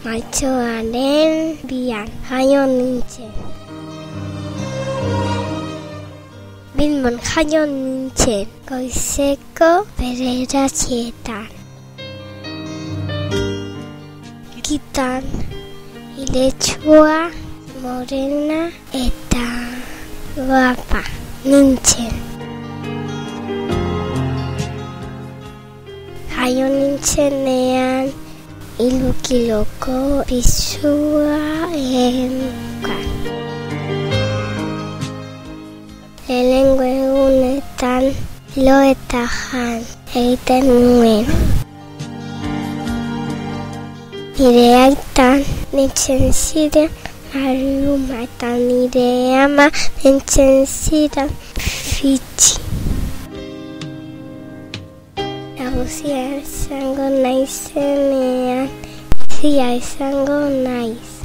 Martxoaren 2 jaio nintzen. Bilbon jaio nintzen, goizeko 9:00. Gitan, iletsua, morena eta guapa nintzen. Jaio nintzenean 3 kiloko pisua eukan. Lehenengo egunetan lo eta jan egiten nuen. Nire aitan nintzen ziren arruma eta nire ama nintzen ziren fitxi. Nagusia izango naizenean, zia izango naiz.